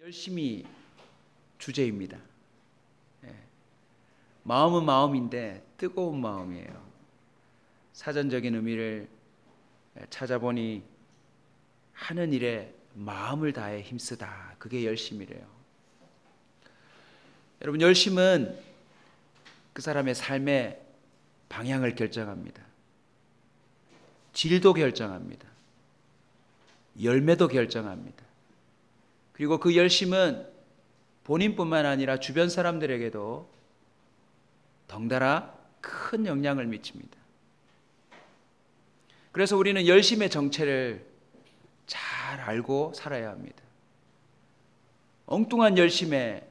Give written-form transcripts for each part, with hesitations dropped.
열심히 주제입니다. 마음은 마음인데 뜨거운 마음이에요. 사전적인 의미를 찾아보니 하는 일에 마음을 다해 힘쓰다. 그게 열심이래요. 여러분, 열심은 그 사람의 삶의 방향을 결정합니다. 질도 결정합니다. 열매도 결정합니다. 그리고 그 열심은 본인뿐만 아니라 주변 사람들에게도 덩달아 큰 영향을 미칩니다. 그래서 우리는 열심의 정체를 잘 알고 살아야 합니다. 엉뚱한 열심에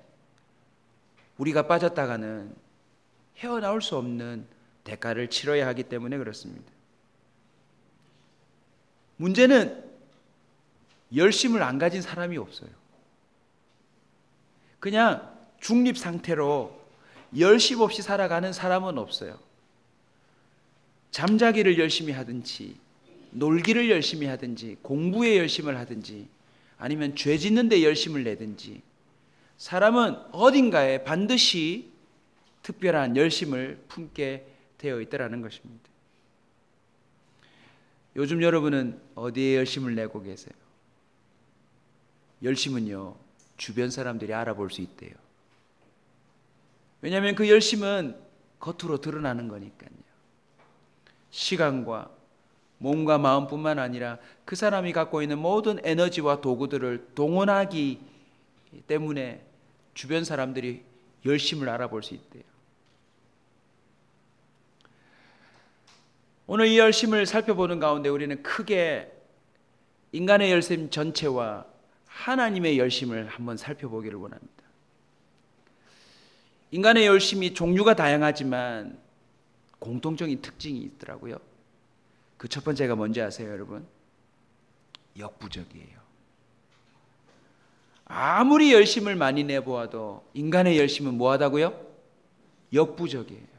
우리가 빠졌다가는 헤어나올 수 없는 대가를 치러야 하기 때문에 그렇습니다. 문제는 열심을 안 가진 사람이 없어요. 그냥 중립 상태로 열심 없이 살아가는 사람은 없어요. 잠자기를 열심히 하든지 놀기를 열심히 하든지 공부에 열심을 하든지 아니면 죄 짓는 데 열심을 내든지 사람은 어딘가에 반드시 특별한 열심을 품게 되어 있다는 것입니다. 요즘 여러분은 어디에 열심을 내고 계세요? 열심은요, 주변 사람들이 알아볼 수 있대요. 왜냐하면 그 열심은 겉으로 드러나는 거니까요. 시간과 몸과 마음뿐만 아니라 그 사람이 갖고 있는 모든 에너지와 도구들을 동원하기 때문에 주변 사람들이 열심을 알아볼 수 있대요. 오늘 이 열심을 살펴보는 가운데 우리는 크게 인간의 열심 전체와 하나님의 열심을 한번 살펴보기를 원합니다. 인간의 열심이 종류가 다양하지만 공통적인 특징이 있더라고요. 그 첫 번째가 뭔지 아세요, 여러분? 역부족이에요. 아무리 열심을 많이 내보아도 인간의 열심은 뭐하다고요? 역부족이에요.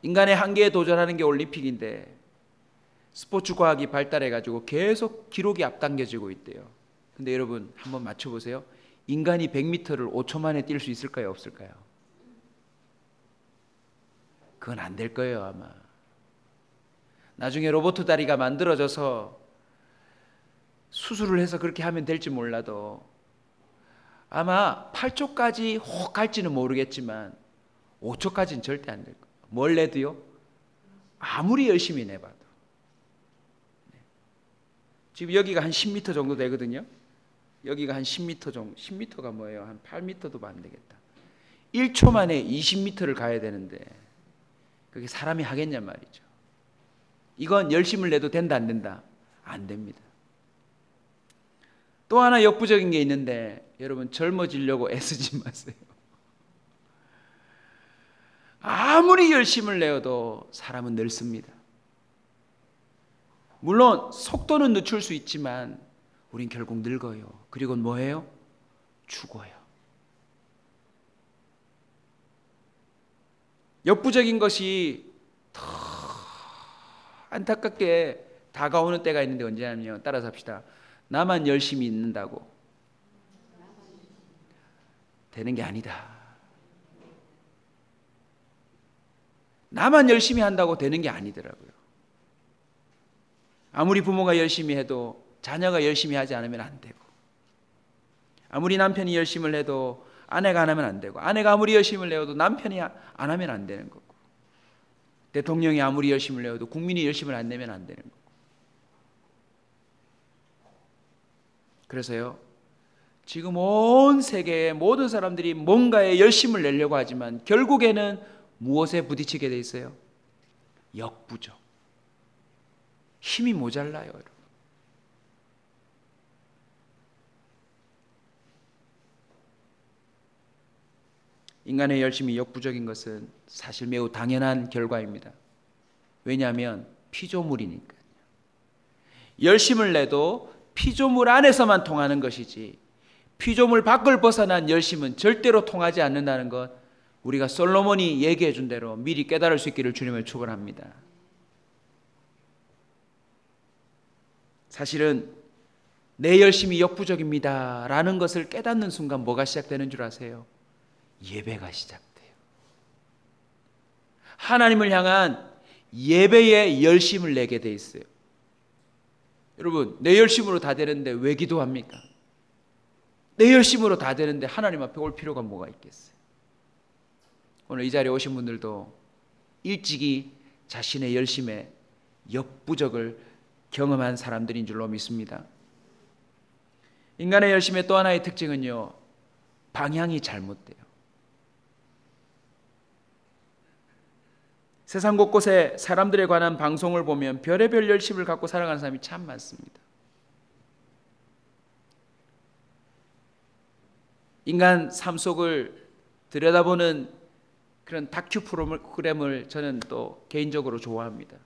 인간의 한계에 도전하는 게 올림픽인데 스포츠 과학이 발달해가지고 계속 기록이 앞당겨지고 있대요. 근데 여러분 한번 맞춰보세요. 인간이 100m를 5초 만에 뛸 수 있을까요? 없을까요? 그건 안 될 거예요, 아마. 나중에 로봇 다리가 만들어져서 수술을 해서 그렇게 하면 될지 몰라도 아마 8초까지 혹 갈지는 모르겠지만 5초까지는 절대 안 될 거예요. 뭘 내도요? 아무리 열심히 내봐도. 지금 여기가 한 10m 정도 되거든요. 여기가 한 10m 정도. 10m가 뭐예요? 한 8m도 안 되겠다. 1초 만에 20m를 가야 되는데 그게 사람이 하겠냐 말이죠. 이건 열심을 내도 된다 안 된다? 안 됩니다. 또 하나 역부족인 게 있는데 여러분 젊어지려고 애쓰지 마세요. 아무리 열심을 내어도 사람은 늙습니다. 물론 속도는 늦출 수 있지만 우린 결국 늙어요. 그리고 뭐예요? 죽어요. 역부족인 것이 더 안타깝게 다가오는 때가 있는데 언제냐면 따라서 합시다. 나만 열심히 있는다고 되는 게 아니다. 나만 열심히 한다고 되는 게 아니더라고요. 아무리 부모가 열심히 해도 자녀가 열심히 하지 않으면 안 되고, 아무리 남편이 열심을 해도 아내가 안 하면 안 되고, 아내가 아무리 열심을 내어도 남편이 안 하면 안 되는 거고, 대통령이 아무리 열심을 내어도 국민이 열심을 안 내면 안 되는 거고. 그래서요, 지금 온 세계의 모든 사람들이 뭔가에 열심을 내려고 하지만 결국에는 무엇에 부딪히게 돼 있어요? 역부족. 힘이 모자라요, 여러분. 인간의 열심이 역부족인 것은 사실 매우 당연한 결과입니다. 왜냐하면 피조물이니까요. 열심을 내도 피조물 안에서만 통하는 것이지 피조물 밖을 벗어난 열심은 절대로 통하지 않는다는 것 우리가 솔로몬이 얘기해 준 대로 미리 깨달을 수 있기를 주님을 축원합니다. 사실은 내 열심이 역부족입니다 라는 것을 깨닫는 순간 뭐가 시작되는 줄 아세요? 예배가 시작돼요. 하나님을 향한 예배의 열심을 내게 돼 있어요. 여러분, 내 열심으로 다 되는데 왜 기도합니까? 내 열심으로 다 되는데 하나님 앞에 올 필요가 뭐가 있겠어요? 오늘 이 자리에 오신 분들도 일찍이 자신의 열심에 역부족을 경험한 사람들인 줄로 믿습니다. 인간의 열심의 또 하나의 특징은요, 방향이 잘못돼요. 세상 곳곳에 사람들에 관한 방송을 보면 별의별 열심을 갖고 살아가는 사람이 참 많습니다. 인간 삶 속을 들여다보는 그런 다큐 프로그램을 저는 또 개인적으로 좋아합니다.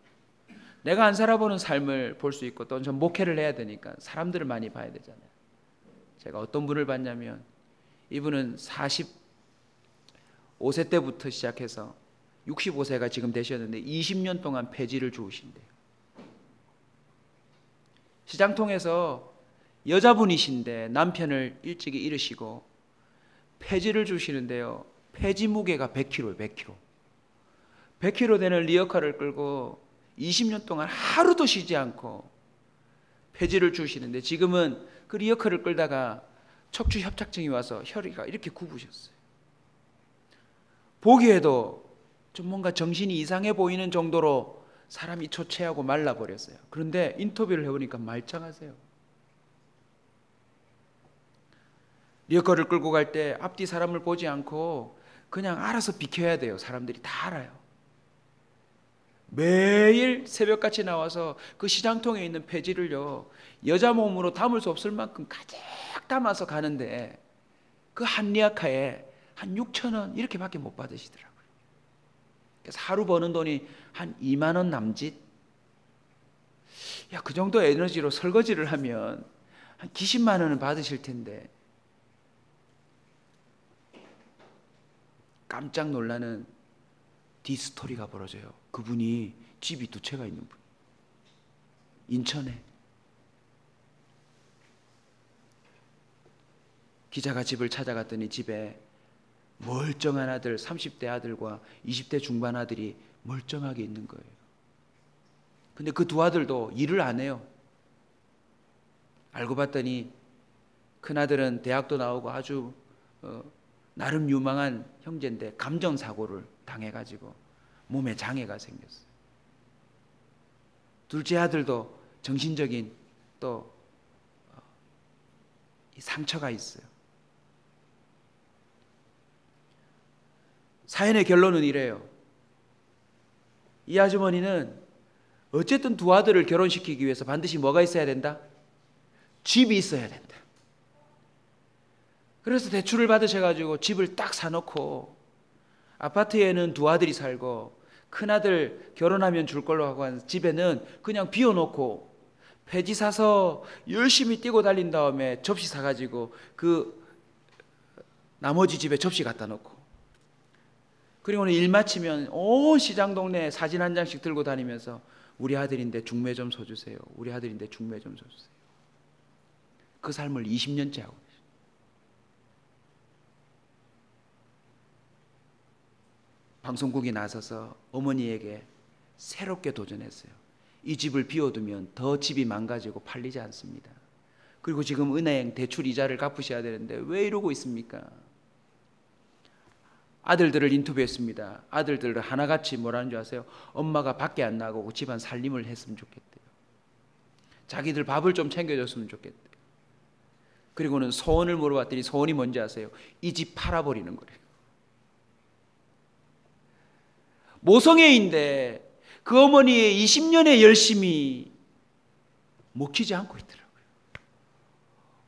내가 안 살아보는 삶을 볼 수 있고 또 전 목회를 해야 되니까 사람들을 많이 봐야 되잖아요. 제가 어떤 분을 봤냐면 이분은 45세 때부터 시작해서 65세가 지금 되셨는데 20년 동안 폐지를 주우신대요. 시장통에서 여자분이신데 남편을 일찍이 잃으시고 폐지를 주시는데요. 폐지 무게가 100kg예요. 100kg. 100kg 되는 리어카를 끌고 20년 동안 하루도 쉬지 않고 폐지를 주시는데 지금은 그 리어카를 끌다가 척추 협착증이 와서 혈이가 이렇게 굽으셨어요. 보기에도 좀 뭔가 정신이 이상해 보이는 정도로 사람이 초췌하고 말라버렸어요. 그런데 인터뷰를 해보니까 말짱하세요. 리어카를 끌고 갈 때 앞뒤 사람을 보지 않고 그냥 알아서 비켜야 돼요. 사람들이 다 알아요. 매일 새벽같이 나와서 그 시장통에 있는 폐지를요, 여자 몸으로 담을 수 없을 만큼 가득 담아서 가는데 그 한 리어카에 한 6,000원 이렇게밖에 못 받으시더라고요. 그래서 하루 버는 돈이 한 2만 원 남짓. 야, 그 정도 에너지로 설거지를 하면 한 기십만 원은 받으실 텐데 깜짝 놀라는 디스토리가 벌어져요. 그분이 집이 2채가 있는 분. 인천에. 기자가 집을 찾아갔더니 집에 멀쩡한 아들, 30대 아들과 20대 중반 아들이 멀쩡하게 있는 거예요. 근데 그 두 아들도 일을 안 해요. 알고 봤더니 큰아들은 대학도 나오고 아주 나름 유망한 형제인데 감정사고를 당해가지고 몸에 장애가 생겼어요. 둘째 아들도 정신적인 또 상처가 있어요. 사연의 결론은 이래요. 이 아주머니는 어쨌든 두 아들을 결혼시키기 위해서 반드시 뭐가 있어야 된다? 집이 있어야 된다. 그래서 대출을 받으셔가지고 집을 딱 사놓고 아파트에는 두 아들이 살고 큰아들 결혼하면 줄 걸로 하고 한 집에는 그냥 비워놓고 폐지 사서 열심히 뛰고 달린 다음에 접시 사가지고 그 나머지 집에 접시 갖다 놓고 그리고는 일 마치면 온 시장 동네에 사진 한 장씩 들고 다니면서 우리 아들인데 중매 좀 서주세요. 우리 아들인데 중매 좀 서주세요. 그 삶을 20년째 하고 계세요. 방송국이 나서서 어머니에게 새롭게 도전했어요. 이 집을 비워두면 더 집이 망가지고 팔리지 않습니다. 그리고 지금 은행 대출 이자를 갚으셔야 되는데 왜 이러고 있습니까? 아들들을 인터뷰했습니다. 아들들을 하나같이 뭐라는 줄 아세요? 엄마가 밖에 안 나가고 집안 살림을 했으면 좋겠대요. 자기들 밥을 좀 챙겨줬으면 좋겠대요. 그리고는 소원을 물어봤더니 소원이 뭔지 아세요? 이 집 팔아버리는 거래요. 모성애인데 그 어머니의 20년의 열심이 먹히지 않고 있더라고요.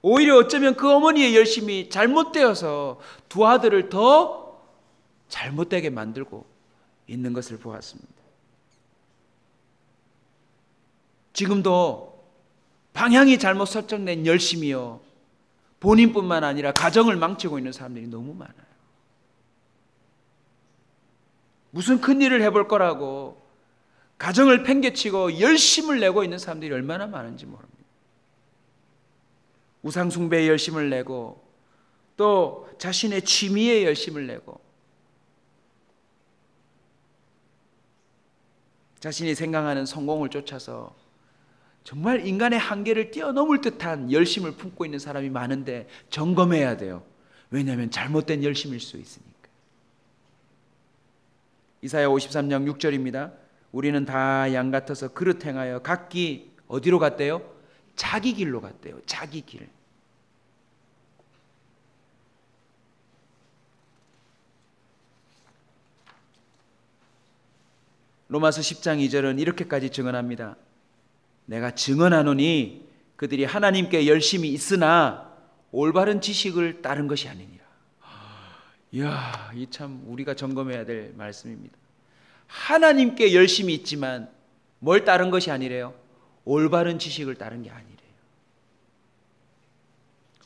오히려 어쩌면 그 어머니의 열심이 잘못되어서 두 아들을 더 잘못되게 만들고 있는 것을 보았습니다. 지금도 방향이 잘못 설정된 열심이요, 본인뿐만 아니라 가정을 망치고 있는 사람들이 너무 많아요. 무슨 큰 일을 해볼 거라고 가정을 팽개치고 열심을 내고 있는 사람들이 얼마나 많은지 모릅니다. 우상 숭배에 열심을 내고 또 자신의 취미에 열심을 내고 자신이 생각하는 성공을 쫓아서 정말 인간의 한계를 뛰어넘을 듯한 열심을 품고 있는 사람이 많은데 점검해야 돼요. 왜냐하면 잘못된 열심일 수 있으니까. 이사야 53장 6절입니다. 우리는 다 양 같아서 그릇 행하여 각기 어디로 갔대요? 자기 길로 갔대요. 자기 길. 로마서 10장 2절은 이렇게까지 증언합니다. 내가 증언하노니 그들이 하나님께 열심히 있으나 올바른 지식을 따른 것이 아니니라. 이야, 이 참 우리가 점검해야 될 말씀입니다. 하나님께 열심히 있지만 뭘 따른 것이 아니래요? 올바른 지식을 따른 게 아니래요.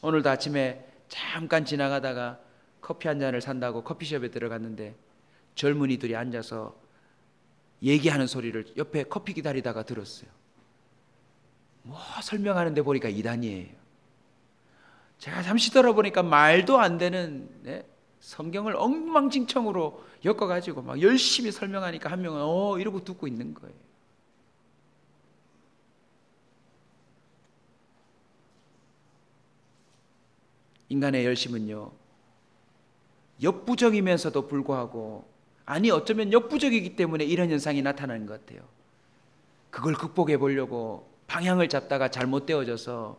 오늘도 아침에 잠깐 지나가다가 커피 한 잔을 산다고 커피숍에 들어갔는데 젊은이들이 앉아서 얘기하는 소리를 옆에 커피 기다리다가 들었어요. 뭐 설명하는데 보니까 이단이에요. 제가 잠시 들어보니까 말도 안 되는 성경을 엉망진창으로 엮어가지고 막 열심히 설명하니까 한 명은 이러고 듣고 있는 거예요. 인간의 열심은요, 역부족이면서도 불구하고 어쩌면 역부족이기 때문에 이런 현상이 나타나는 것 같아요. 그걸 극복해 보려고 방향을 잡다가 잘못되어져서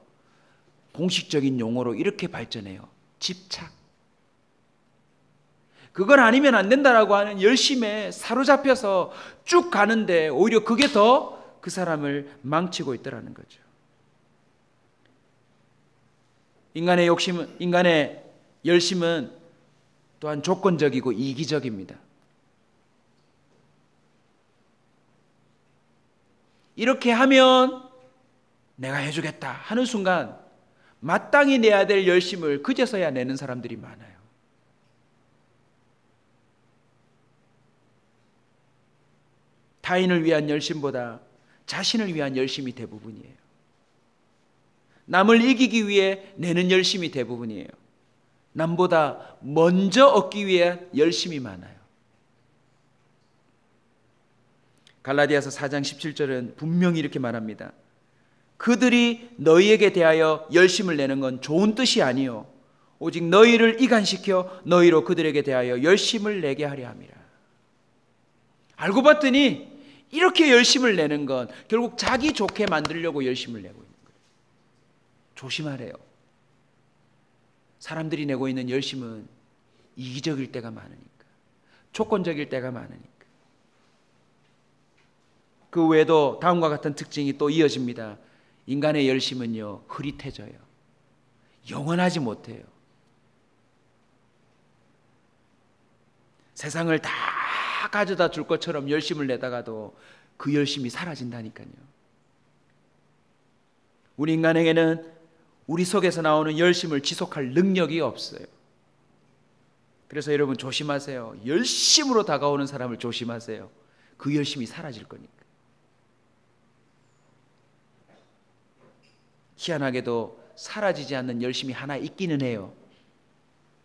공식적인 용어로 이렇게 발전해요. 집착. 그건 아니면 안 된다라고 하는 열심에 사로잡혀서 쭉 가는데 오히려 그게 더 그 사람을 망치고 있더라는 거죠. 인간의 열심은 또한 조건적이고 이기적입니다. 이렇게 하면 내가 해주겠다 하는 순간 마땅히 내야 될 열심을 그제서야 내는 사람들이 많아요. 타인을 위한 열심보다 자신을 위한 열심이 대부분이에요. 남을 이기기 위해 내는 열심이 대부분이에요. 남보다 먼저 얻기 위해 열심이 많아요. 갈라디아서 4장 17절은 분명히 이렇게 말합니다. 그들이 너희에게 대하여 열심을 내는 건 좋은 뜻이 아니요 오직 너희를 이간시켜 너희로 그들에게 대하여 열심을 내게 하려 함이라. 알고 봤더니 이렇게 열심을 내는 건 결국 자기 좋게 만들려고 열심을 내고 있는 거예요. 조심하래요. 사람들이 내고 있는 열심은 이기적일 때가 많으니까, 조건적일 때가 많으니까. 그 외에도 다음과 같은 특징이 또 이어집니다. 인간의 열심은요, 흐릿해져요. 영원하지 못해요. 세상을 다 가져다 줄 것처럼 열심을 내다가도 그 열심이 사라진다니까요. 우리 인간에게는 우리 속에서 나오는 열심을 지속할 능력이 없어요. 그래서 여러분 조심하세요. 열심으로 다가오는 사람을 조심하세요. 그 열심이 사라질 거니까. 희한하게도 사라지지 않는 열심이 하나 있기는 해요.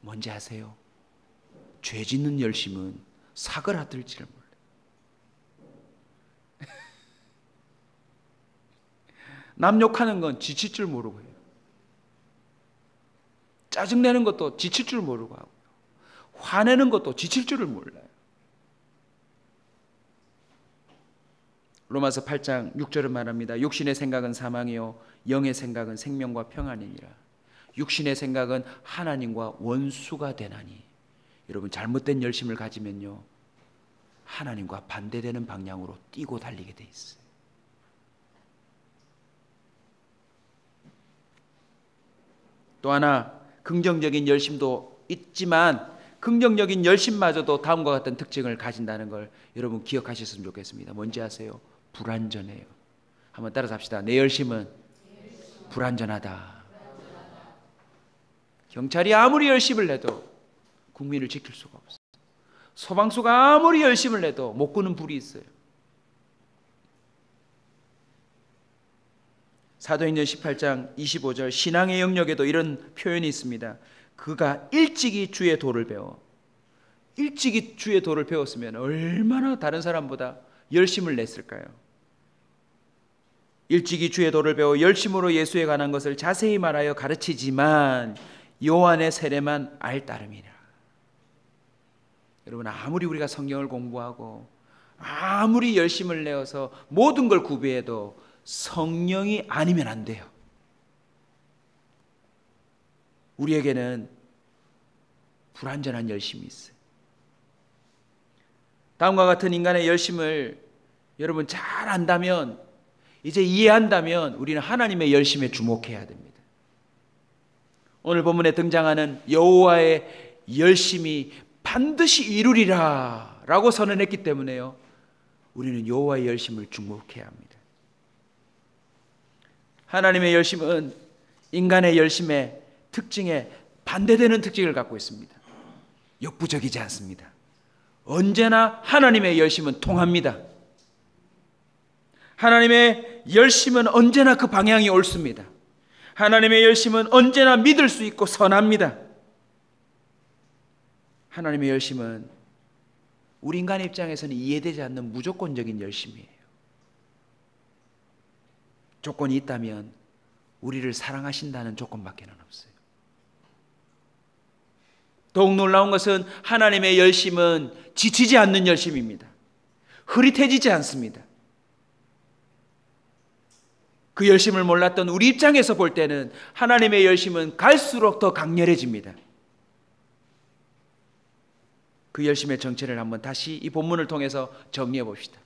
뭔지 아세요? 죄 짓는 열심은 사그라들지를 몰라요. 남 욕하는 건 지칠 줄 모르고 해요. 짜증내는 것도 지칠 줄 모르고 하고, 화내는 것도 지칠 줄을 몰라요. 로마서 8장 6절은 말합니다. 육신의 생각은 사망이요 영의 생각은 생명과 평안이니라. 육신의 생각은 하나님과 원수가 되나니. 여러분 잘못된 열심을 가지면요 하나님과 반대되는 방향으로 뛰고 달리게 돼 있어요. 또 하나 긍정적인 열심도 있지만 긍정적인 열심마저도 다음과 같은 특징을 가진다는 걸 여러분 기억하셨으면 좋겠습니다. 뭔지 아세요? 불완전해요. 한번 따라서 합시다. 내 열심은 불완전하다. 경찰이 아무리 열심을 내도 국민을 지킬 수가 없어요. 소방수가 아무리 열심을 내도 못 끄는 불이 있어요. 사도행전 18장 25절 신앙의 영역에도 이런 표현이 있습니다. 그가 일찍이 주의 도를 배워. 일찍이 주의 도를 배웠으면 얼마나 다른 사람보다 열심을 냈을까요? 일찍이 주의 도를 배워 열심으로 예수에 관한 것을 자세히 말하여 가르치지만 요한의 세례만 알 따름이라. 여러분, 아무리 우리가 성경을 공부하고 아무리 열심을 내어서 모든 걸 구비해도 성령이 아니면 안 돼요. 우리에게는 불완전한 열심이 있어요. 다음과 같은 인간의 열심을 여러분 잘 안다면, 이제 이해한다면 우리는 하나님의 열심에 주목해야 됩니다. 오늘 본문에 등장하는 여호와의 열심이 반드시 이루리라 라고 선언했기 때문에요, 우리는 여호와의 열심을 주목해야 합니다. 하나님의 열심은 인간의 열심의 특징에 반대되는 특징을 갖고 있습니다. 역부족이지 않습니다. 언제나 하나님의 열심은 통합니다. 하나님의 열심은 언제나 그 방향이 옳습니다. 하나님의 열심은 언제나 믿을 수 있고 선합니다. 하나님의 열심은 우리 인간의 입장에서는 이해되지 않는 무조건적인 열심이에요. 조건이 있다면 우리를 사랑하신다는 조건밖에 없어요. 더욱 놀라운 것은 하나님의 열심은 지치지 않는 열심입니다. 흐릿해지지 않습니다. 그 열심을 몰랐던 우리 입장에서 볼 때는 하나님의 열심은 갈수록 더 강렬해집니다. 그 열심의 정체를 한번 다시 이 본문을 통해서 정리해 봅시다.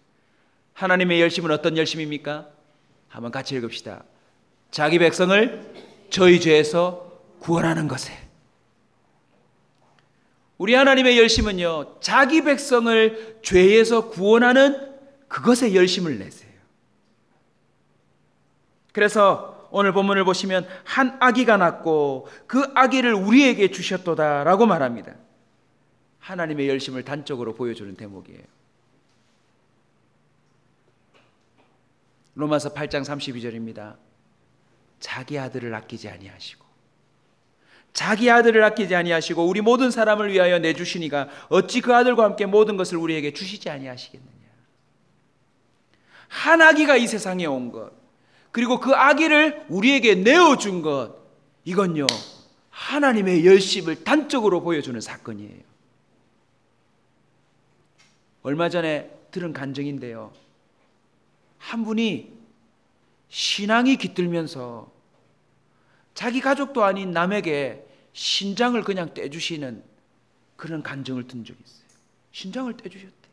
하나님의 열심은 어떤 열심입니까? 한번 같이 읽읍시다. 자기 백성을 저희 죄에서 구원하는 것에. 우리 하나님의 열심은요, 자기 백성을 죄에서 구원하는 그것에 열심을 내세요. 그래서 오늘 본문을 보시면 한 아기가 낳고 그 아기를 우리에게 주셨도다 라고 말합니다. 하나님의 열심을 단적으로 보여주는 대목이에요. 로마서 8장 32절입니다. 자기 아들을 아끼지 아니하시고, 자기 아들을 아끼지 아니하시고 우리 모든 사람을 위하여 내주시니가 어찌 그 아들과 함께 모든 것을 우리에게 주시지 아니하시겠느냐. 한 아기가 이 세상에 온 것, 그리고 그 아기를 우리에게 내어준 것, 이건요 하나님의 열심을 단적으로 보여주는 사건이에요. 얼마 전에 들은 간증인데요, 한 분이 신앙이 깃들면서 자기 가족도 아닌 남에게 신장을 그냥 떼주시는 그런 간증을 든 적이 있어요. 신장을 떼주셨대요.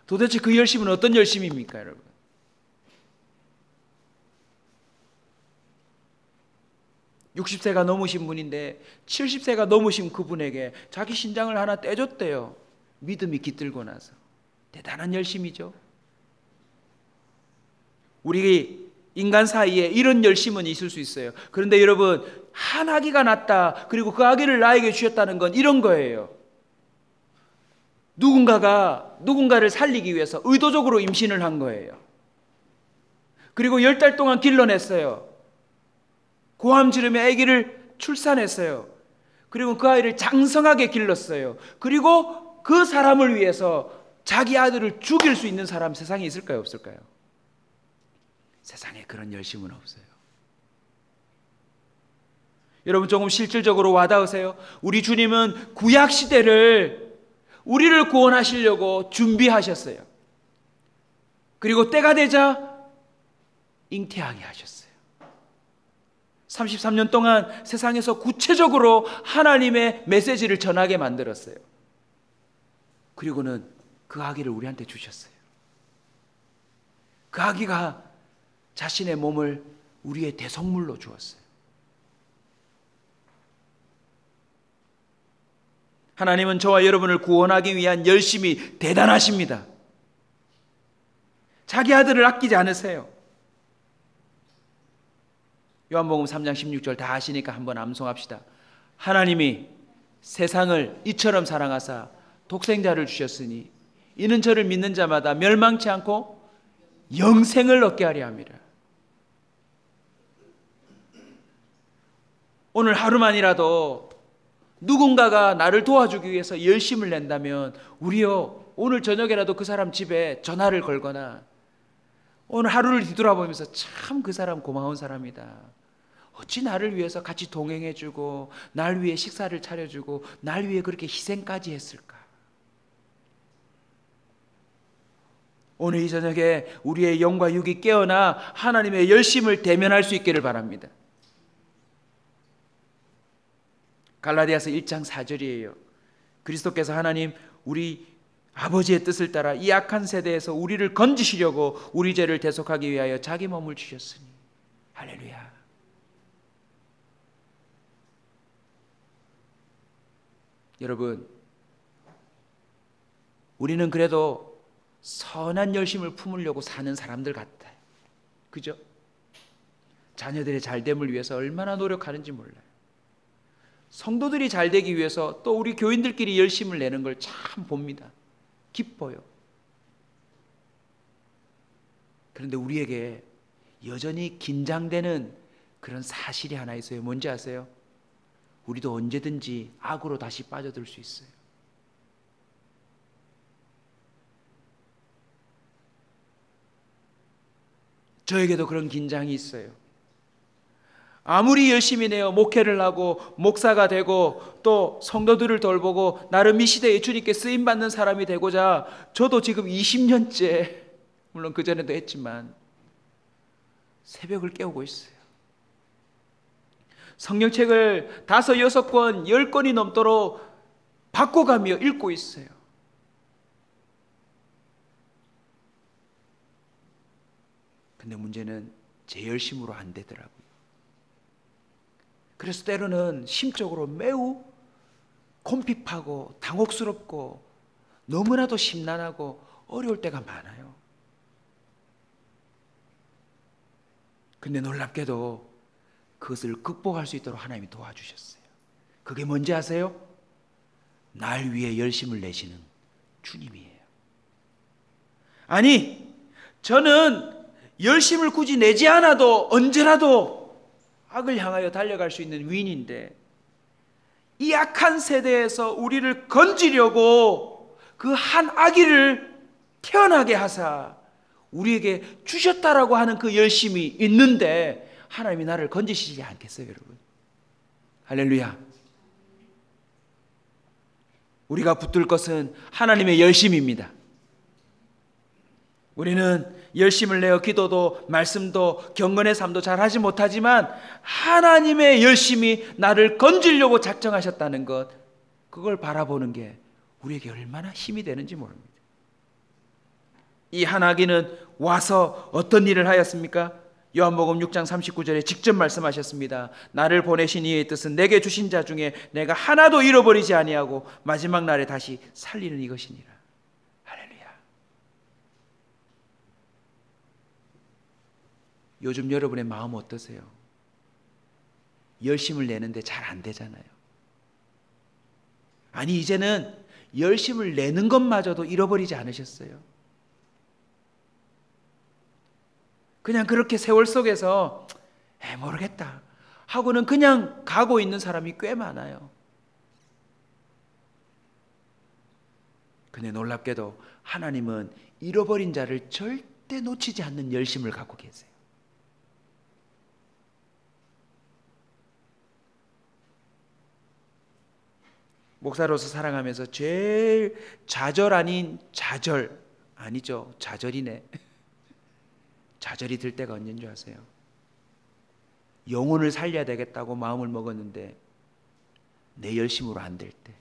도대체 그 열심은 어떤 열심입니까, 여러분? (60세가) 넘으신 분인데 70세가 넘으신 그분에게 자기 신장을 하나 떼줬대요. 믿음이 깃들고 나서. 대단한 열심이죠. 우리 인간 사이에 이런 열심은 있을 수 있어요. 그런데 여러분, 한 아기가 낳았다, 그리고 그 아기를 나에게 주셨다는 건 이런 거예요. 누군가가 누군가를 살리기 위해서 의도적으로 임신을 한 거예요. 그리고 10달 동안 길러냈어요. 고함지르며 아기를 출산했어요. 그리고 그 아이를 장성하게 길렀어요. 그리고 그 사람을 위해서 자기 아들을 죽일 수 있는 사람 세상에 있을까요, 없을까요? 세상에 그런 열심은 없어요. 여러분, 조금 실질적으로 와닿으세요? 우리 주님은 구약 시대를 우리를 구원하시려고 준비하셨어요. 그리고 때가 되자 잉태하게 하셨어요. 33년 동안 세상에서 구체적으로 하나님의 메시지를 전하게 만들었어요. 그리고는 그 아기를 우리한테 주셨어요. 그 아기가 자신의 몸을 우리의 대속물로 주었어요. 하나님은 저와 여러분을 구원하기 위한 열심이 대단하십니다. 자기 아들을 아끼지 않으세요. 요한복음 3장 16절 다 아시니까 한번 암송합시다. 하나님이 세상을 이처럼 사랑하사 독생자를 주셨으니 이는 저를 믿는 자마다 멸망치 않고 영생을 얻게 하려 함이라. 오늘 하루만이라도 누군가가 나를 도와주기 위해서 열심을 낸다면 우리요, 오늘 저녁에라도 그 사람 집에 전화를 걸거나 오늘 하루를 뒤돌아보면서 참 그 사람 고마운 사람이다. 어찌 나를 위해서 같이 동행해주고 날 위해 식사를 차려주고 날 위해 그렇게 희생까지 했을까. 오늘 이 저녁에 우리의 영과 육이 깨어나 하나님의 열심을 대면할 수 있기를 바랍니다. 갈라디아서 1장 4절이에요. 그리스도께서 하나님 우리 아버지의 뜻을 따라 이 악한 세대에서 우리를 건지시려고 우리 죄를 대속하기 위하여 자기 몸을 주셨으니. 할렐루야. 여러분, 우리는 그래도 선한 열심을 품으려고 사는 사람들 같아요. 그죠? 자녀들의 잘됨을 위해서 얼마나 노력하는지 몰라요. 성도들이 잘 되기 위해서 또 우리 교인들끼리 열심을 내는 걸 참 봅니다. 기뻐요. 그런데 우리에게 여전히 긴장되는 그런 사실이 하나 있어요. 뭔지 아세요? 우리도 언제든지 악으로 다시 빠져들 수 있어요. 저에게도 그런 긴장이 있어요. 아무리 열심히 내어 목회를 하고 목사가 되고 또 성도들을 돌보고 나름 이 시대에 주님께 쓰임받는 사람이 되고자 저도 지금 20년째, 물론 그전에도 했지만 새벽을 깨우고 있어요. 성경책을 5, 6권, 10권이 넘도록 바꿔가며 읽고 있어요. 근데 문제는 제 열심으로 안 되더라고요. 그래서 때로는 심적으로 매우 콤핍하고 당혹스럽고 너무나도 심란하고 어려울 때가 많아요. 근데 놀랍게도 그것을 극복할 수 있도록 하나님이 도와주셨어요. 그게 뭔지 아세요? 날 위해 열심을 내시는 주님이에요. 아니, 저는 열심을 굳이 내지 않아도 언제라도 악을 향하여 달려갈 수 있는 위인인데 이 악한 세대에서 우리를 건지려고 그 한 아기를 태어나게 하사 우리에게 주셨다라고 하는 그 열심이 있는데 하나님이 나를 건지시지 않겠어요, 여러분? 할렐루야. 우리가 붙들 것은 하나님의 열심입니다. 우리는 열심을 내어 기도도 말씀도 경건의 삶도 잘 하지 못하지만 하나님의 열심이 나를 건지려고 작정하셨다는 것, 그걸 바라보는 게 우리에게 얼마나 힘이 되는지 모릅니다. 이 한 아기는 와서 어떤 일을 하였습니까? 요한복음 6장 39절에 직접 말씀하셨습니다. 나를 보내신 이의 뜻은 내게 주신 자 중에 내가 하나도 잃어버리지 아니하고 마지막 날에 다시 살리는 이것이니라. 할렐루야. 요즘 여러분의 마음 어떠세요? 열심을 내는데 잘 안 되잖아요. 아니, 이제는 열심을 내는 것마저도 잃어버리지 않으셨어요? 그냥 그렇게 세월 속에서 모르겠다 하고는 그냥 가고 있는 사람이 꽤 많아요. 근데 놀랍게도 하나님은 잃어버린 자를 절대 놓치지 않는 열심을 갖고 계세요. 목사로서 살아가면서 제일 좌절 아닌 좌절, 아니죠, 좌절이네. 좌절이 들 때가 언제인 줄 아세요? 영혼을 살려야 되겠다고 마음을 먹었는데 내 열심으로 안 될 때.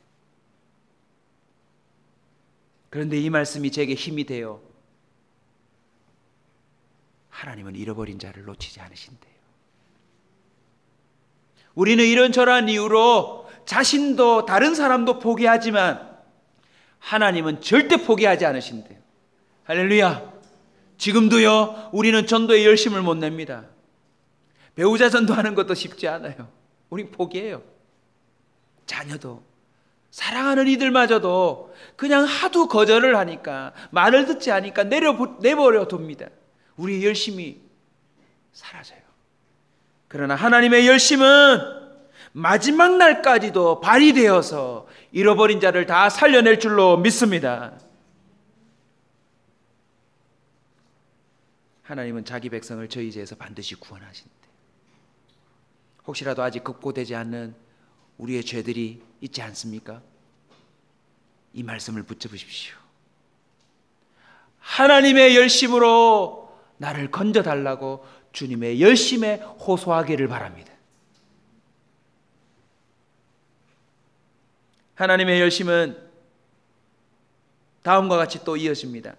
그런데 이 말씀이 제게 힘이 돼요. 하나님은 잃어버린 자를 놓치지 않으신대요. 우리는 이런저런 이유로 자신도 다른 사람도 포기하지만 하나님은 절대 포기하지 않으신대요. 할렐루야. 지금도요, 우리는 전도에 열심을 못 냅니다. 배우자 전도하는 것도 쉽지 않아요. 우리 포기해요. 자녀도 사랑하는 이들마저도 그냥 하도 거절을 하니까, 말을 듣지 않으니까 내버려 둡니다. 우리의 열심이 사라져요. 그러나 하나님의 열심은 마지막 날까지도 발휘되어서 잃어버린 자를 다 살려낼 줄로 믿습니다. 하나님은 자기 백성을 저희 죄에서 반드시 구원하신대. 혹시라도 아직 극복되지 않는 우리의 죄들이 있지 않습니까? 이 말씀을 붙잡으십시오. 하나님의 열심으로 나를 건져달라고 주님의 열심에 호소하기를 바랍니다. 하나님의 열심은 다음과 같이 또 이어집니다.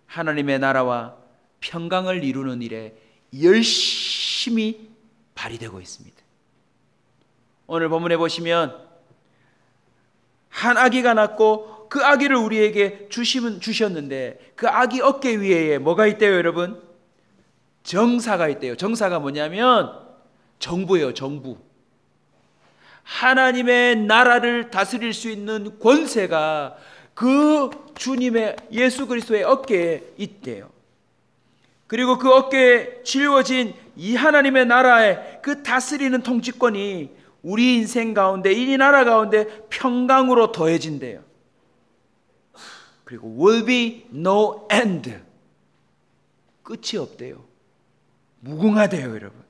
하나님의 나라와 평강을 이루는 일에 열심히 발휘되고 있습니다. 오늘 본문에 보시면 한 아기가 낳고 그 아기를 우리에게 주셨는데 그 아기 어깨 위에 뭐가 있대요, 여러분? 정사가 있대요. 정사가 뭐냐면 정부예요, 정부. 하나님의 나라를 다스릴 수 있는 권세가 그 주님의 예수 그리스도의 어깨에 있대요. 그리고 그 어깨에 쥐어진 이 하나님의 나라의 그 다스리는 통치권이 우리 인생 가운데, 이 나라 가운데 평강으로 더해진대요. 그리고 will be no end. 끝이 없대요. 무궁하대요, 여러분.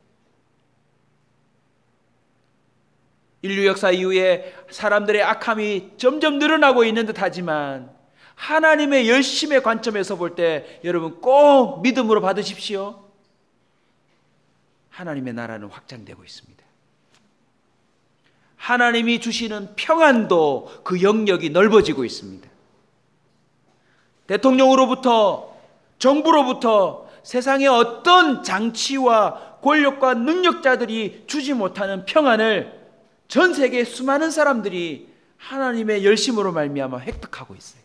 인류 역사 이후에 사람들의 악함이 점점 늘어나고 있는 듯 하지만 하나님의 열심의 관점에서 볼 때 여러분 꼭 믿음으로 받으십시오. 하나님의 나라는 확장되고 있습니다. 하나님이 주시는 평안도 그 영역이 넓어지고 있습니다. 대통령으로부터, 정부로부터 세상의 어떤 장치와 권력과 능력자들이 주지 못하는 평안을 전 세계의 수많은 사람들이 하나님의 열심으로 말미암아 획득하고 있어요.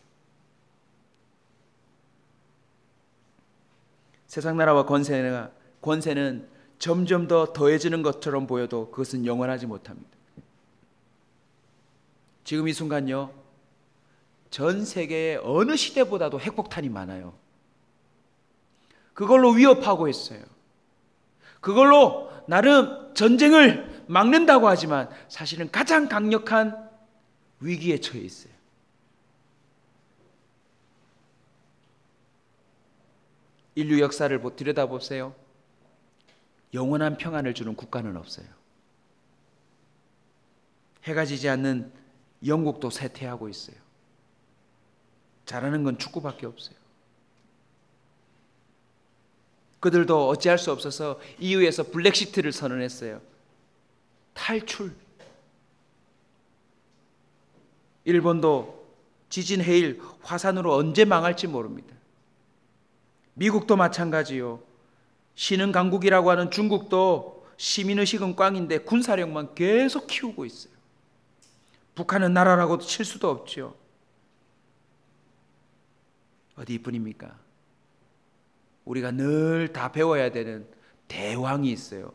세상 나라와 권세는 점점 더 더해지는 것처럼 보여도 그것은 영원하지 못합니다. 지금 이 순간요, 전 세계의 어느 시대보다도 핵폭탄이 많아요. 그걸로 위협하고 있어요. 그걸로 나름 전쟁을 막는다고 하지만 사실은 가장 강력한 위기에 처해 있어요. 인류 역사를 들여다보세요. 영원한 평안을 주는 국가는 없어요. 해가 지지 않는 영국도 쇠퇴하고 있어요. 잘하는 건 축구밖에 없어요. 그들도 어찌할 수 없어서 EU에서 블랙시트를 선언했어요. 탈출. 일본도 지진, 해일, 화산으로 언제 망할지 모릅니다. 미국도 마찬가지요. 신흥 강국이라고 하는 중국도 시민의식은 꽝인데 군사력만 계속 키우고 있어요. 북한은 나라라고도 칠 수도 없죠. 어디뿐입니까? 우리가 늘 다 배워야 되는 대왕이 있어요.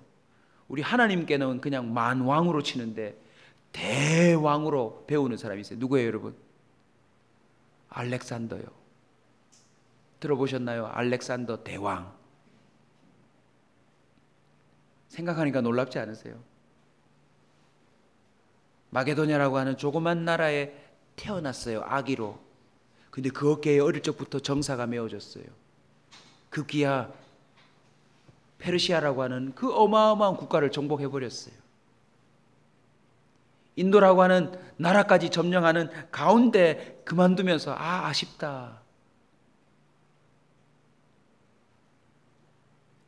우리 하나님께는 그냥 만왕으로 치는데 대왕으로 배우는 사람이 있어요. 누구예요, 여러분? 알렉산더요. 들어보셨나요? 알렉산더 대왕. 생각하니까 놀랍지 않으세요? 마게도냐라고 하는 조그만 나라에 태어났어요, 아기로. 근데 그 어깨에 어릴 적부터 정사가 메어졌어요. 급기야 페르시아라고 하는 그 어마어마한 국가를 정복해버렸어요. 인도라고 하는 나라까지 점령하는 가운데 그만두면서 아쉽다.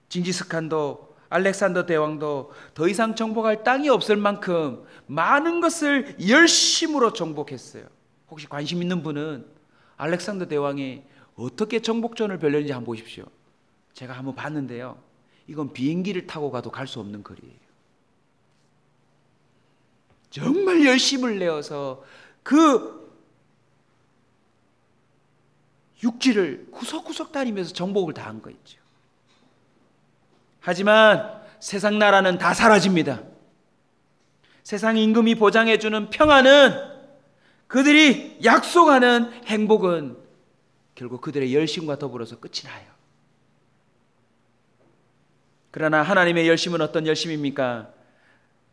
징기스칸도 알렉산더 대왕도 더 이상 정복할 땅이 없을 만큼 많은 것을 열심으로 정복했어요. 혹시 관심 있는 분은 알렉산더 대왕이 어떻게 정복전을 벌였는지 한번 보십시오. 제가 한번 봤는데요, 이건 비행기를 타고 가도 갈 수 없는 거리예요. 정말 열심을 내어서 그 육지를 구석구석 다니면서 정복을 다 한 거 있죠. 하지만 세상 나라는 다 사라집니다. 세상 임금이 보장해주는 평안은 그들이 약속하는 행복은 결국 그들의 열심과 더불어서 끝이 나요. 그러나 하나님의 열심은 어떤 열심입니까?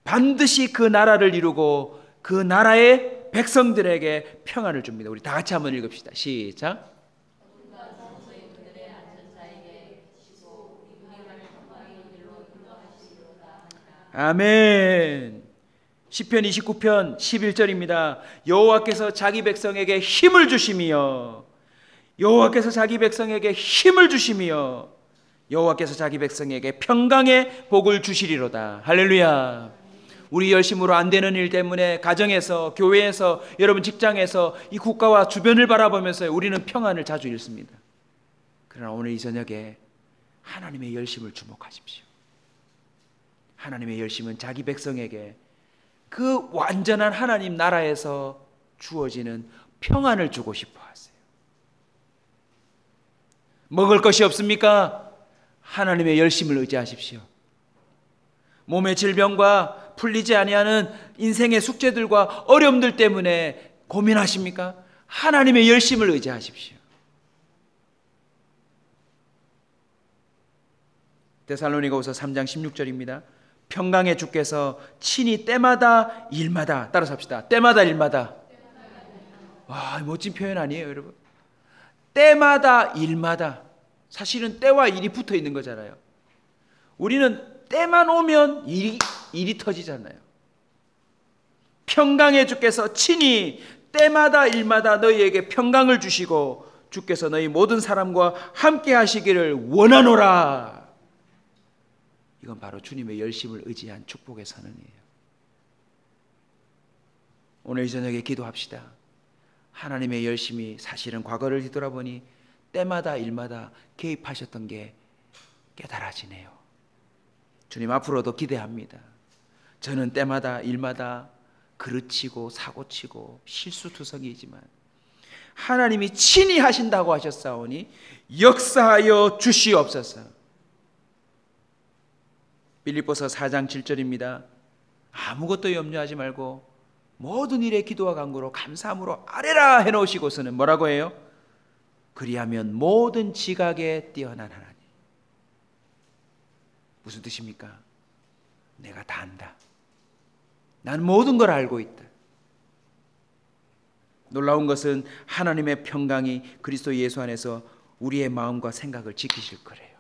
반드시 그 나라를 이루고 그 나라의 백성들에게 평안을 줍니다. 우리 다 같이 한번 읽읍시다. 시작. 아멘. 시편 29편 11절입니다. 여호와께서 자기 백성에게 힘을 주시며 여호와께서 자기 백성에게 힘을 주시며 여호와께서 자기 백성에게 평강의 복을 주시리로다. 할렐루야. 우리 열심으로 안 되는 일 때문에 가정에서, 교회에서, 여러분 직장에서, 이 국가와 주변을 바라보면서 우리는 평안을 자주 잃습니다. 그러나 오늘 이 저녁에 하나님의 열심을 주목하십시오. 하나님의 열심은 자기 백성에게 그 완전한 하나님 나라에서 주어지는 평안을 주고 싶어 하세요. 먹을 것이 없습니까? 하나님의 열심을 의지하십시오. 몸의 질병과 풀리지 아니하는 인생의 숙제들과 어려움들 때문에 고민하십니까? 하나님의 열심을 의지하십시오. 데살로니가후서 3장 16절입니다. 평강의 주께서 친히 때마다 일마다, 따라서 합시다. 때마다 일마다. 와, 멋진 표현 아니에요, 여러분? 때마다 일마다. 사실은 때와 일이 붙어 있는 거잖아요. 우리는 때만 오면 일이 터지잖아요. 평강의 주께서 친히 때마다 일마다 너희에게 평강을 주시고 주께서 너희 모든 사람과 함께 하시기를 원하노라. 이건 바로 주님의 열심을 의지한 축복의 선언이에요. 오늘 이 저녁에 기도합시다. 하나님의 열심이 사실은 과거를 뒤돌아보니 때마다 일마다 개입하셨던 게 깨달아지네요. 주님 앞으로도 기대합니다. 저는 때마다 일마다 그르치고 사고치고 실수투성이지만 하나님이 친히 하신다고 하셨사오니 역사하여 주시옵소서. 빌립보서 4장 7절입니다. 아무것도 염려하지 말고 모든 일에 기도와 간구로 감사함으로 아뢰라 해놓으시고서는 뭐라고 해요? 그리하면 모든 지각에 뛰어난 하나님. 무슨 뜻입니까? 내가 다 안다. 난 모든 걸 알고 있다. 놀라운 것은 하나님의 평강이 그리스도 예수 안에서 우리의 마음과 생각을 지키실 거래요.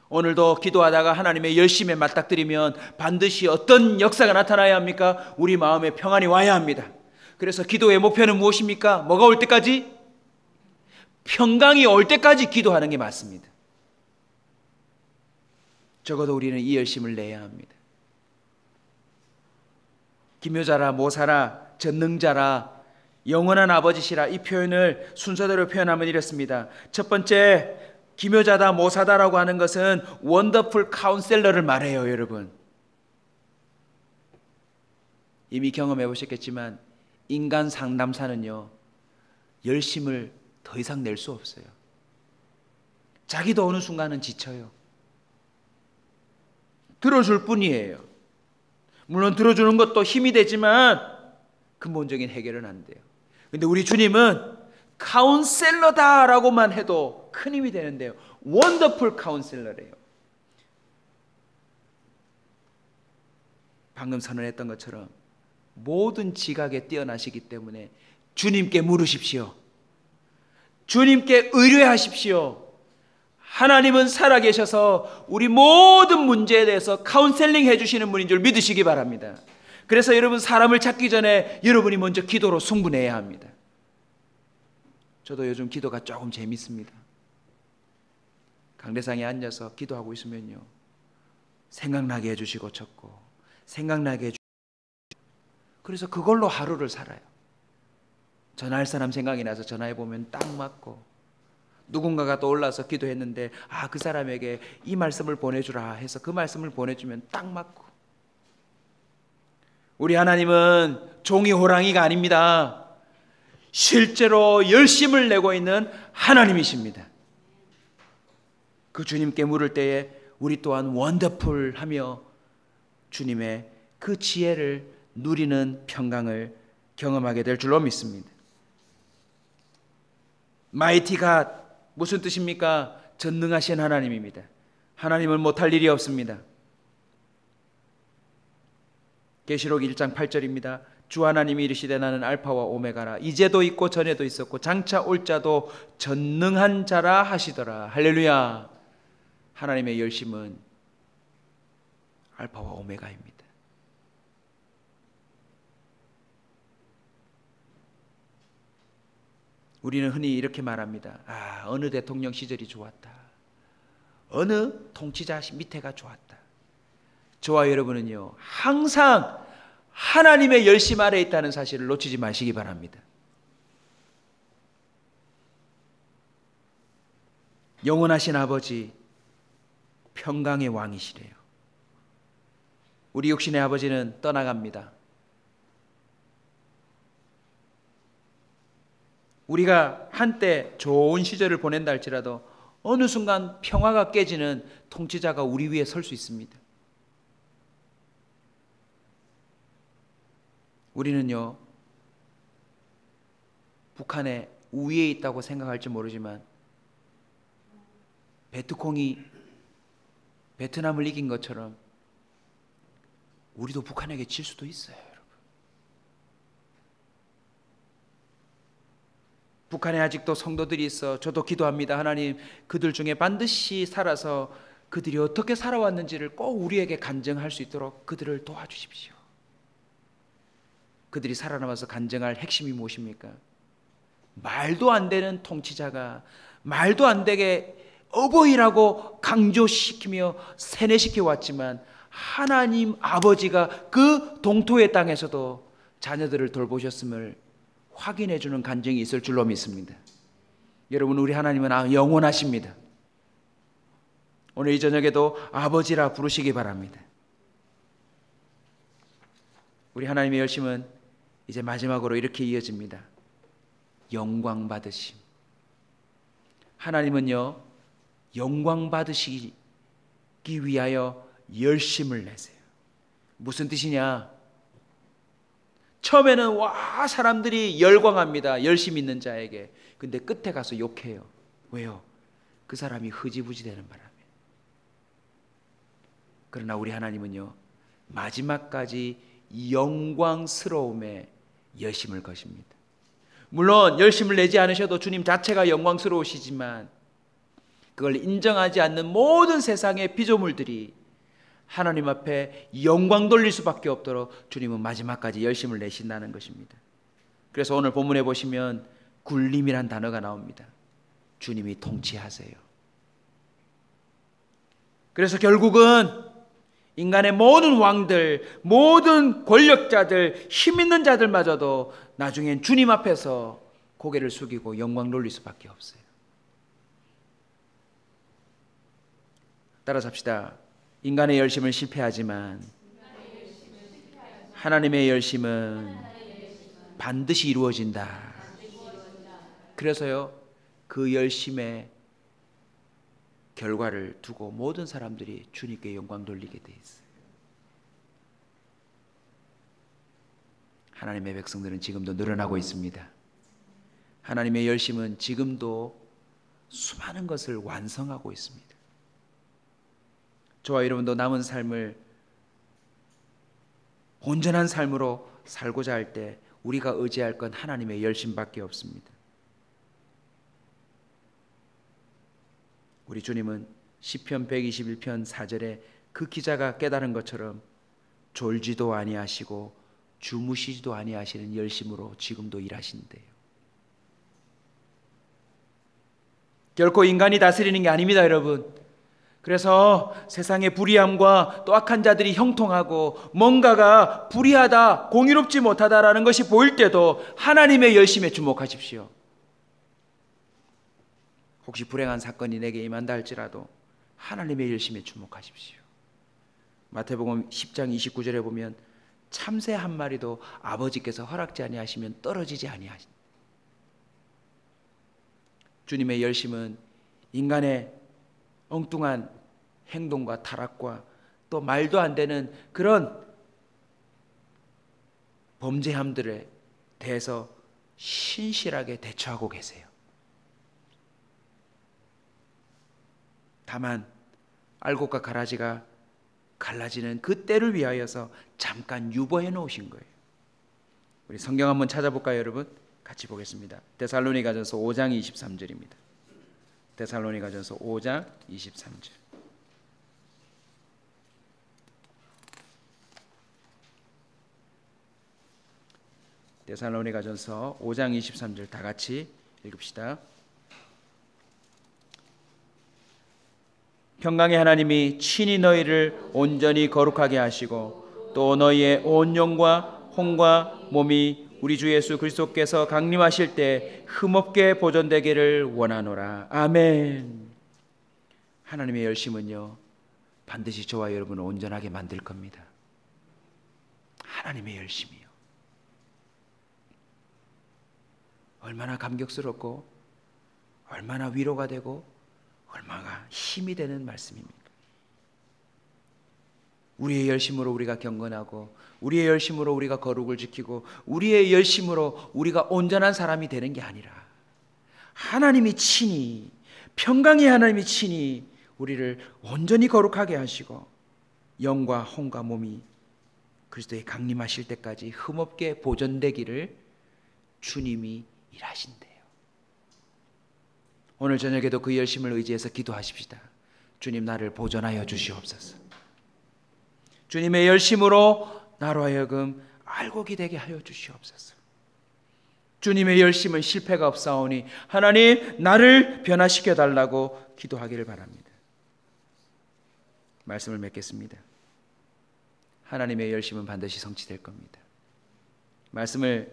오늘도 기도하다가 하나님의 열심에 맞닥뜨리면 반드시 어떤 역사가 나타나야 합니까? 우리 마음에 평안이 와야 합니다. 그래서 기도의 목표는 무엇입니까? 뭐가 올 때까지? 평강이 올 때까지 기도하는 게 맞습니다. 적어도 우리는 이 열심을 내야 합니다. 기묘자라 모사라 전능자라 영원한 아버지시라, 이 표현을 순서대로 표현하면 이렇습니다. 첫 번째, 기묘자다 모사다라고 하는 것은 원더풀 카운셀러를 말해요. 여러분, 이미 경험해 보셨겠지만 인간 상담사는요 열심을 더 이상 낼 수 없어요. 자기도 어느 순간은 지쳐요. 들어줄 뿐이에요. 물론 들어주는 것도 힘이 되지만 근본적인 해결은 안 돼요. 근데 우리 주님은 카운셀러다라고만 해도 큰 힘이 되는데요, 원더풀 카운셀러래요. 방금 선언했던 것처럼 모든 지각에 뛰어나시기 때문에 주님께 물으십시오. 주님께 의뢰하십시오. 하나님은 살아계셔서 우리 모든 문제에 대해서 카운셀링 해주시는 분인 줄 믿으시기 바랍니다. 그래서 여러분, 사람을 찾기 전에 여러분이 먼저 기도로 승분해야 합니다. 저도 요즘 기도가 조금 재밌습니다. 강대상에 앉아서 기도하고 있으면요, 생각나게 해주시고 쳤고 생각나게 해주시고, 그래서 그걸로 하루를 살아요. 전화할 사람 생각이 나서 전화해보면 딱 맞고, 누군가가 떠올라서 기도했는데 그 사람에게 이 말씀을 보내주라 해서 그 말씀을 보내주면 딱 맞고. 우리 하나님은 종이 호랑이가 아닙니다. 실제로 열심을 내고 있는 하나님이십니다. 그 주님께 물을 때에 우리 또한 원더풀하며 주님의 그 지혜를 누리는 평강을 경험하게 될 줄로 믿습니다. 마이티 갓 무슨 뜻입니까? 전능하신 하나님입니다. 하나님은 못할 일이 없습니다. 계시록 1장 8절입니다. 주 하나님이 이르시되 나는 알파와 오메가라. 이제도 있고 전에도 있었고 장차 올 자도 전능한 자라 하시더라. 할렐루야. 하나님의 열심은 알파와 오메가입니다. 우리는 흔히 이렇게 말합니다. 어느 대통령 시절이 좋았다. 어느 통치자 밑에가 좋았다. 저와 여러분은요, 항상 하나님의 열심 아래에 있다는 사실을 놓치지 마시기 바랍니다. 영원하신 아버지, 평강의 왕이시래요. 우리 육신의 아버지는 떠나갑니다. 우리가 한때 좋은 시절을 보낸다 할지라도 어느 순간 평화가 깨지는 통치자가 우리 위에 설 수 있습니다. 우리는요, 북한의 우위에 있다고 생각할지 모르지만 베트콩이 베트남을 이긴 것처럼 우리도 북한에게 질 수도 있어요, 여러분. 북한에 아직도 성도들이 있어 저도 기도합니다. 하나님, 그들 중에 반드시 살아서 그들이 어떻게 살아왔는지를 꼭 우리에게 간증할 수 있도록 그들을 도와주십시오. 그들이 살아남아서 간증할 핵심이 무엇입니까? 말도 안 되는 통치자가 말도 안 되게 어버이라고 강조시키며 세뇌시켜 왔지만 하나님 아버지가 그 동토의 땅에서도 자녀들을 돌보셨음을 확인해 주는 간증이 있을 줄로 믿습니다. 여러분, 우리 하나님은 영원하십니다. 오늘 이 저녁에도 아버지라 부르시기 바랍니다. 우리 하나님의 열심은 이제 마지막으로 이렇게 이어집니다. 영광 받으심. 하나님은요, 영광 받으시기 위하여 열심을 내세요. 무슨 뜻이냐? 처음에는 사람들이 열광합니다. 열심 있는 자에게. 근데 끝에 가서 욕해요. 왜요? 그 사람이 흐지부지 되는 바람에. 그러나 우리 하나님은요, 마지막까지 영광스러움에 열심을 거십니다. 물론 열심을 내지 않으셔도 주님 자체가 영광스러우시지만 그걸 인정하지 않는 모든 세상의 피조물들이 하나님 앞에 영광 돌릴 수밖에 없도록 주님은 마지막까지 열심을 내신다는 것입니다. 그래서 오늘 본문에 보시면 굴림이란 단어가 나옵니다. 주님이 통치하세요. 그래서 결국은 인간의 모든 왕들, 모든 권력자들, 힘 있는 자들마저도 나중엔 주님 앞에서 고개를 숙이고 영광 돌릴 수밖에 없어요. 따라서 합시다. 인간의 열심은 실패하지만 하나님의 열심은 반드시 이루어진다. 그래서요, 그 열심의 결과를 두고 모든 사람들이 주님께 영광 돌리게 돼 있어요. 하나님의 백성들은 지금도 늘어나고 있습니다. 하나님의 열심은 지금도 수많은 것을 완성하고 있습니다. 저와 여러분도 남은 삶을 온전한 삶으로 살고자 할 때 우리가 의지할 건 하나님의 열심밖에 없습니다. 우리 주님은 시편 121편 4절에 그 기자가 깨달은 것처럼 졸지도 아니하시고 주무시지도 아니하시는 열심으로 지금도 일하신대요. 결코 인간이 다스리는 게 아닙니다, 여러분. 그래서 세상의 불의함과 또 악한 자들이 형통하고 뭔가가 불의하다, 공의롭지 못하다라는 것이 보일 때도 하나님의 열심에 주목하십시오. 혹시 불행한 사건이 내게 임한다 할지라도 하나님의 열심에 주목하십시오. 마태복음 10장 29절에 보면 참새 한 마리도 아버지께서 허락지 아니하시면 떨어지지 아니하신. 주님의 열심은 인간의 엉뚱한 행동과 타락과 또 말도 안 되는 그런 범죄함들에 대해서 신실하게 대처하고 계세요. 다만 알곡과 가라지가 갈라지는 그 때를 위하여서 잠깐 유보해 놓으신 거예요. 우리 성경 한번 찾아볼까요, 여러분? 같이 보겠습니다. 데살로니가전서 5장 23절입니다. 데살로니가전서 5장 23절. 데살로니가전서 5장 23절 다 같이 읽읍시다. 평강의 하나님이 친히 너희를 온전히 거룩하게 하시고 또 너희의 온 영과 혼과 몸이 우리 주 예수 그리스도께서 강림하실 때 흠없게 보존되기를 원하노라. 아멘. 하나님의 열심은요, 반드시 저와 여러분을 온전하게 만들 겁니다. 하나님의 열심이요. 얼마나 감격스럽고 얼마나 위로가 되고 얼마나 힘이 되는 말씀입니까? 우리의 열심으로 우리가 경건하고 우리의 열심으로 우리가 거룩을 지키고 우리의 열심으로 우리가 온전한 사람이 되는 게 아니라 하나님이 친히, 평강의 하나님이 친히 우리를 온전히 거룩하게 하시고 영과 혼과 몸이 그리스도의 강림하실 때까지 흠없게 보존되기를 주님이 일하신대요. 오늘 저녁에도 그 열심을 의지해서 기도하십시다. 주님, 나를 보존하여 주시옵소서. 주님의 열심으로 나로 하여금 알곡이 되게 하여 주시옵소서. 주님의 열심은 실패가 없사오니 하나님, 나를 변화시켜 달라고 기도하기를 바랍니다. 말씀을 맺겠습니다. 하나님의 열심은 반드시 성취될 겁니다. 말씀을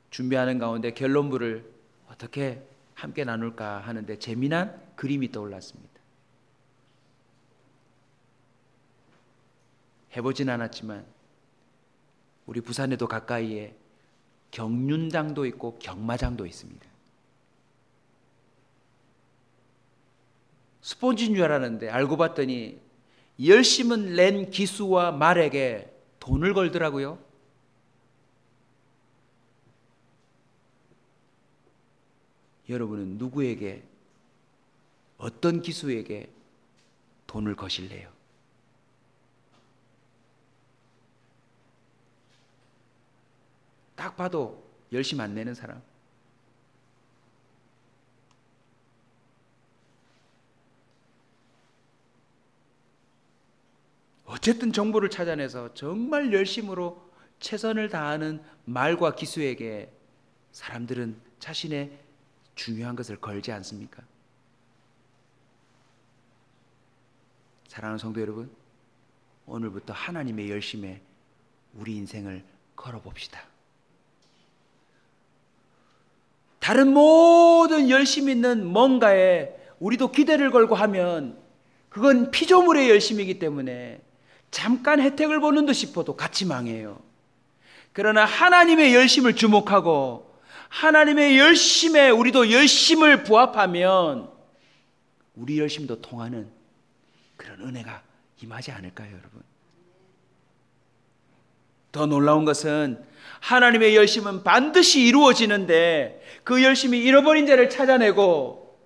준비하는 가운데 결론부를 어떻게 함께 나눌까 하는데 재미난 그림이 떠올랐습니다. 해보진 않았지만 우리 부산에도 가까이에 경륜장도 있고 경마장도 있습니다. 스폰지인 줄 알았는데 알고 봤더니 열심은 낸 기수와 말에게 돈을 걸더라고요. 여러분은 누구에게, 어떤 기수에게 돈을 거실래요? 딱 봐도 열심 안 내는 사람. 어쨌든 정보를 찾아내서 정말 열심으로 최선을 다하는 말과 기수에게 사람들은 자신의 중요한 것을 걸지 않습니까? 사랑하는 성도 여러분, 오늘부터 하나님의 열심에 우리 인생을 걸어봅시다. 다른 모든 열심 있는 뭔가에 우리도 기대를 걸고 하면 그건 피조물의 열심이기 때문에 잠깐 혜택을 보는 듯 싶어도 같이 망해요. 그러나 하나님의 열심을 주목하고 하나님의 열심에 우리도 열심을 부합하면 우리 열심도 통하는 그런 은혜가 임하지 않을까요, 여러분? 더 놀라운 것은 하나님의 열심은 반드시 이루어지는데 그 열심이 잃어버린 자를 찾아내고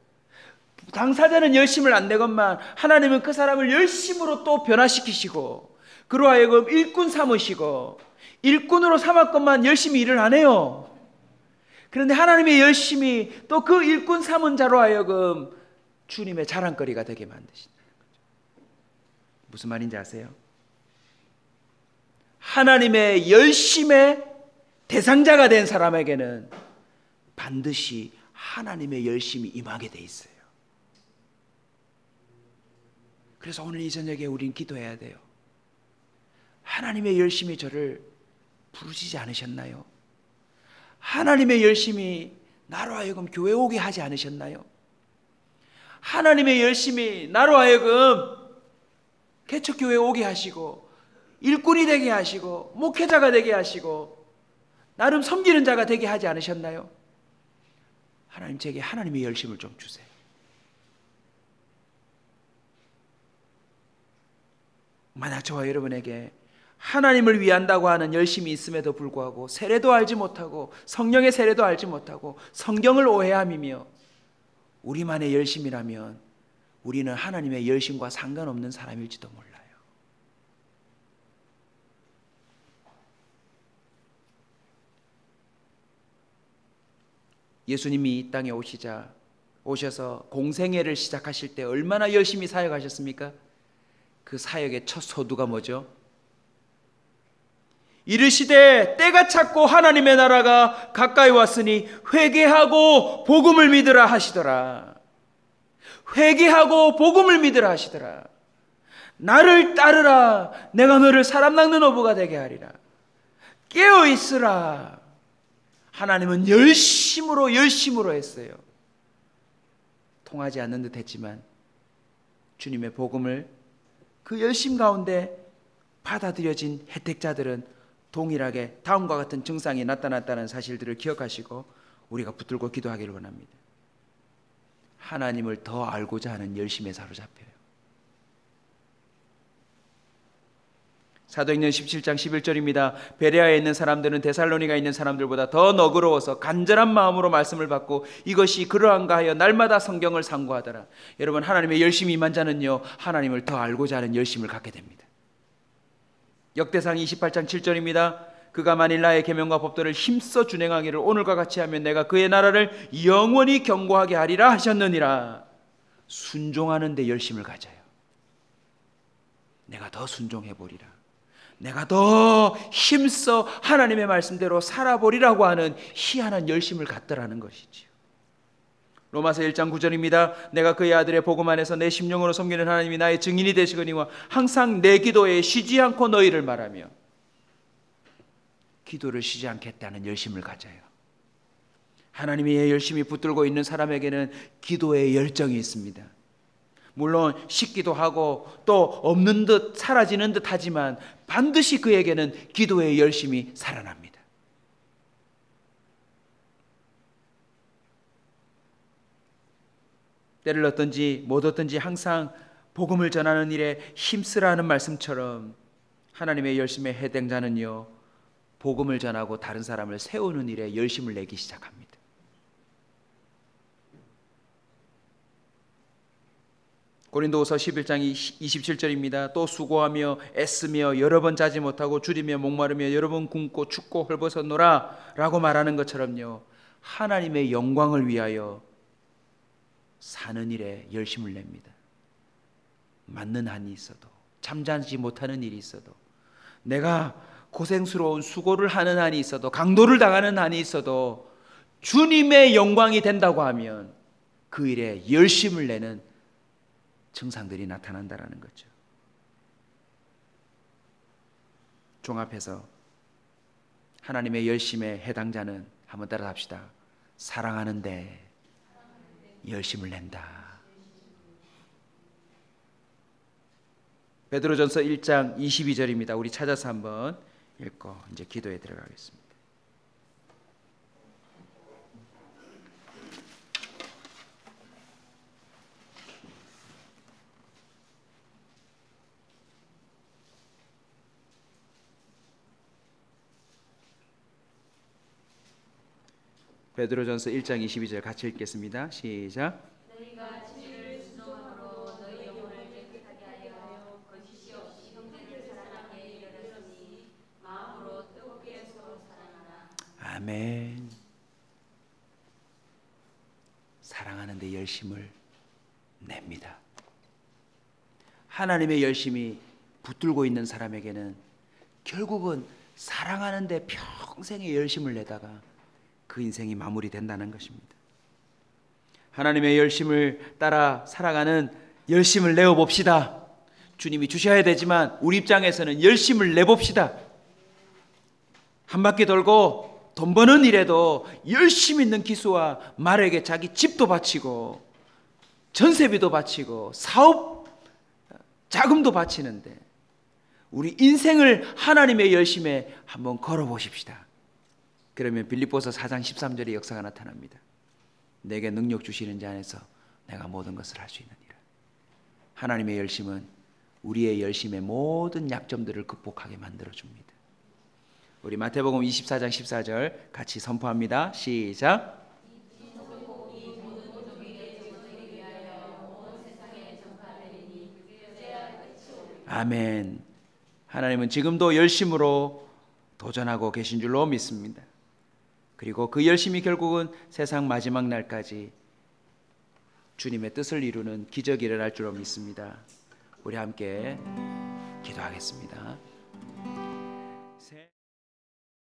당사자는 열심을 안 내건만 하나님은 그 사람을 열심으로 또 변화시키시고 그로 하여금 일꾼 삼으시고 일꾼으로 삼았건만 열심히 일을 안 해요. 그런데 하나님의 열심이 또 그 일꾼 삼은 자로 하여금 주님의 자랑거리가 되게 만드신다는 거죠. 무슨 말인지 아세요? 하나님의 열심의 대상자가 된 사람에게는 반드시 하나님의 열심이 임하게 돼 있어요. 그래서 오늘 이 저녁에 우린 기도해야 돼요. 하나님의 열심이 저를 부르시지 않으셨나요? 하나님의 열심이 나로 하여금 교회 오게 하지 않으셨나요? 하나님의 열심이 나로 하여금 개척교회 오게 하시고 일꾼이 되게 하시고 목회자가 되게 하시고 나름 섬기는 자가 되게 하지 않으셨나요? 하나님, 제게 하나님의 열심을 좀 주세요. 만약 저와 여러분에게 하나님을 위한다고 하는 열심이 있음에도 불구하고 세례도 알지 못하고 성령의 세례도 알지 못하고 성경을 오해함이며 우리만의 열심이라면 우리는 하나님의 열심과 상관없는 사람일지도 몰라요. 예수님이 이 땅에 오셔서 공생애를 시작하실 때 얼마나 열심히 사역하셨습니까? 그 사역의 첫 소두가 뭐죠? 이르시되 때가 찼고 하나님의 나라가 가까이 왔으니 회개하고 복음을 믿으라 하시더라. 회개하고 복음을 믿으라 하시더라. 나를 따르라. 내가 너를 사람 낚는 어부가 되게 하리라. 깨어 있으라. 하나님은 열심으로 했어요. 통하지 않는 듯 했지만 주님의 복음을 그 열심 가운데 받아들여진 혜택자들은 동일하게 다음과 같은 증상이 나타났다는 사실들을 기억하시고 우리가 붙들고 기도하기를 원합니다. 하나님을 더 알고자 하는 열심에 사로잡혀요. 사도행전 17장 11절입니다. 베레아에 있는 사람들은 데살로니가에 있는 사람들보다 더 너그러워서 간절한 마음으로 말씀을 받고 이것이 그러한가 하여 날마다 성경을 상고하더라. 여러분, 하나님의 열심이 임한 자는요, 하나님을 더 알고자 하는 열심을 갖게 됩니다. 역대상 28장 7절입니다. 그가 만일 나의 계명과 법도를 힘써 준행하기를 오늘과 같이 하면 내가 그의 나라를 영원히 경고하게 하리라 하셨느니라. 순종하는 데 열심을 가져요. 내가 더 순종해 보리라. 내가 더 힘써 하나님의 말씀대로 살아보리라고 하는 희한한 열심을 갖더라는 것이지요. 로마서 1장 9절입니다. 내가 그의 아들의 복음 안에서 내 심령으로 섬기는 하나님이 나의 증인이 되시거니와 항상 내 기도에 쉬지 않고 너희를 말하며. 기도를 쉬지 않겠다는 열심을 가져요. 하나님의 열심히 붙들고 있는 사람에게는 기도의 열정이 있습니다. 물론 식기도 하고 또 없는 듯 사라지는 듯 하지만 반드시 그에게는 기도의 열심이 살아납니다. 때를 얻든지 못 얻든지 항상 복음을 전하는 일에 힘쓰라는 말씀처럼 하나님의 열심의 해당자는요, 복음을 전하고 다른 사람을 세우는 일에 열심을 내기 시작합니다. 고린도후서 11장 27절입니다. 또 수고하며 애쓰며 여러 번 자지 못하고 줄이며 목마르며 여러 번 굶고 춥고 헐벗었노라 라고 말하는 것처럼요, 하나님의 영광을 위하여 사는 일에 열심을 냅니다. 맞는 한이 있어도, 잠자지 못하는 일이 있어도, 내가 고생스러운 수고를 하는 한이 있어도, 강도를 당하는 한이 있어도 주님의 영광이 된다고 하면 그 일에 열심을 내는 증상들이 나타난다는 거죠. 종합해서 하나님의 열심에 해당자는 한번 따라 합시다. 사랑하는데 열심을 낸다. 베드로전서 1장 22절입니다. 우리 찾아서 한번 읽고 이제 기도에 들어가겠습니다. 베드로전서 1장 22절 같이 읽겠습니다. 시작. 너희가 진리를 순종함으로 너희 영혼을 깨끗하게 하여 거짓이 없이 형제를 사랑하게 열었으니 마음으로 뜨겁게 서로 사랑하라. 아멘. 사랑하는 데 열심을 냅니다. 하나님의 열심이 붙들고 있는 사람에게는 결국은 사랑하는 데 평생의 열심을 내다가 그 인생이 마무리된다는 것입니다. 하나님의 열심을 따라 살아가는 열심을 내어봅시다. 주님이 주셔야 되지만 우리 입장에서는 열심을 내봅시다. 한 바퀴 돌고 돈 버는 일에도 열심 있는 기수와 말에게 자기 집도 바치고 전세비도 바치고 사업 자금도 바치는데 우리 인생을 하나님의 열심에 한번 걸어보십시다. 그러면 빌립보서 4장 13절의 역사가 나타납니다. 내게 능력 주시는 자 안에서 내가 모든 것을 할 수 있느니라. 하나님의 열심은 우리의 열심의 모든 약점들을 극복하게 만들어줍니다. 우리 마태복음 24장 14절 같이 선포합니다. 시작. 아멘. 하나님은 지금도 열심으로 도전하고 계신 줄로 믿습니다. 그리고 그 열심이 결국은 세상 마지막 날까지 주님의 뜻을 이루는 기적이 일어날 줄로 믿습니다. 우리 함께 기도하겠습니다.